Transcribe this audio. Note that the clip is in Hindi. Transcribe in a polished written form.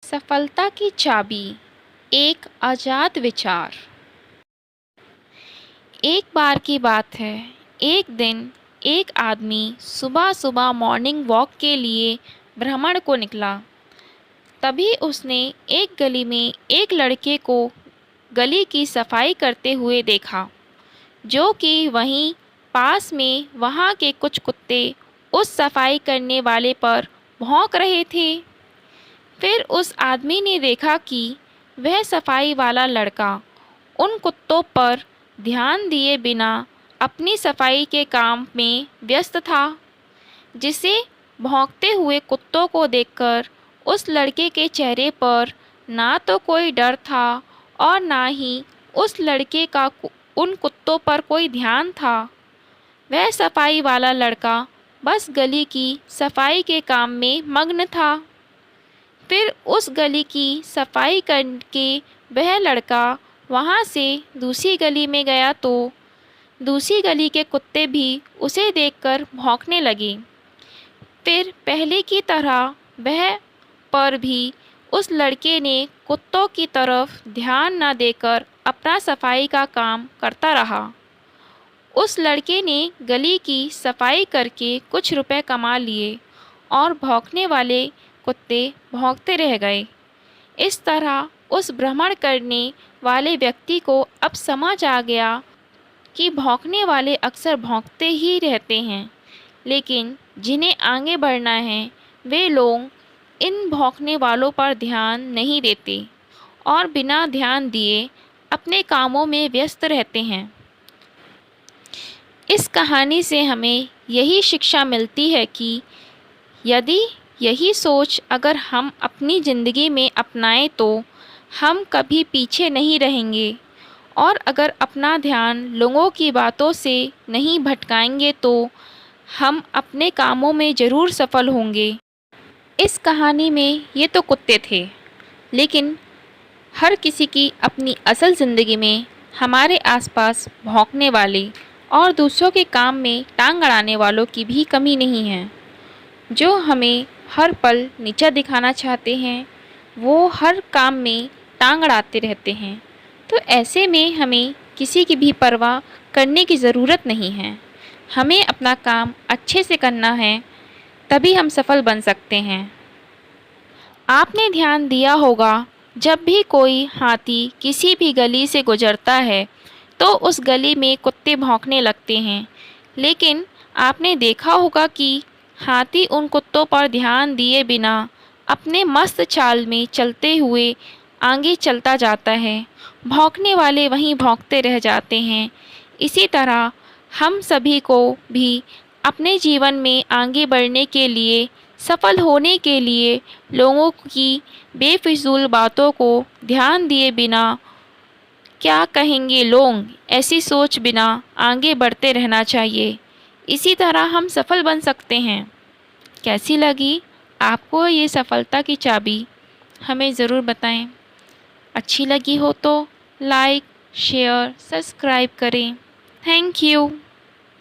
सफलता की चाबी, एक आज़ाद विचार। एक बार की बात है, एक दिन एक आदमी सुबह सुबह मॉर्निंग वॉक के लिए भ्रमण को निकला। तभी उसने एक गली में एक लड़के को गली की सफाई करते हुए देखा, जो कि वहीं पास में वहाँ के कुछ कुत्ते उस सफाई करने वाले पर भौंक रहे थे। फिर उस आदमी ने देखा कि वह सफाई वाला लड़का उन कुत्तों पर ध्यान दिए बिना अपनी सफाई के काम में व्यस्त था, जिसे भौंकते हुए कुत्तों को देखकर उस लड़के के चेहरे पर ना तो कोई डर था और ना ही उस लड़के का उन कुत्तों पर कोई ध्यान था। वह सफाई वाला लड़का बस गली की सफाई के काम में मग्न था। फिर उस गली की सफाई करके वह लड़का वहाँ से दूसरी गली में गया तो दूसरी गली के कुत्ते भी उसे देखकर भौंकने लगे। फिर पहले की तरह वह पर भी उस लड़के ने कुत्तों की तरफ ध्यान न देकर अपना सफाई का काम करता रहा। उस लड़के ने गली की सफाई करके कुछ रुपए कमा लिए और भौंकने वाले कुत्ते भौंकते रह गए। इस तरह उस भ्रमण करने वाले व्यक्ति को अब समझ आ गया कि भौंकने वाले अक्सर भौंकते ही रहते हैं, लेकिन जिन्हें आगे बढ़ना है वे लोग इन भौंकने वालों पर ध्यान नहीं देते और बिना ध्यान दिए अपने कामों में व्यस्त रहते हैं। इस कहानी से हमें यही शिक्षा मिलती है कि यदि यही सोच अगर हम अपनी ज़िंदगी में अपनाएं तो हम कभी पीछे नहीं रहेंगे, और अगर अपना ध्यान लोगों की बातों से नहीं भटकाएंगे तो हम अपने कामों में ज़रूर सफल होंगे। इस कहानी में ये तो कुत्ते थे, लेकिन हर किसी की अपनी असल ज़िंदगी में हमारे आसपास भौंकने वाले और दूसरों के काम में टांग अड़ाने वालों की भी कमी नहीं है, जो हमें हर पल नीचा दिखाना चाहते हैं। वो हर काम में टांग अड़ाते रहते हैं। तो ऐसे में हमें किसी की भी परवाह करने की ज़रूरत नहीं है। हमें अपना काम अच्छे से करना है, तभी हम सफल बन सकते हैं। आपने ध्यान दिया होगा, जब भी कोई हाथी किसी भी गली से गुजरता है तो उस गली में कुत्ते भौंकने लगते हैं, लेकिन आपने देखा होगा कि हाथी उन कुत्तों पर ध्यान दिए बिना अपने मस्त चाल में चलते हुए आगे चलता जाता है। भौंकने वाले वहीं भौंकते रह जाते हैं। इसी तरह हम सभी को भी अपने जीवन में आगे बढ़ने के लिए, सफल होने के लिए लोगों की बेफिजूल बातों को ध्यान दिए बिना, क्या कहेंगे लोग, ऐसी सोच बिना आगे बढ़ते रहना चाहिए। इसी तरह हम सफल बन सकते हैं। कैसी लगी आपको ये सफलता की चाबी? हमें ज़रूर बताएं। अच्छी लगी हो तो लाइक, शेयर, सब्सक्राइब करें। Thank you.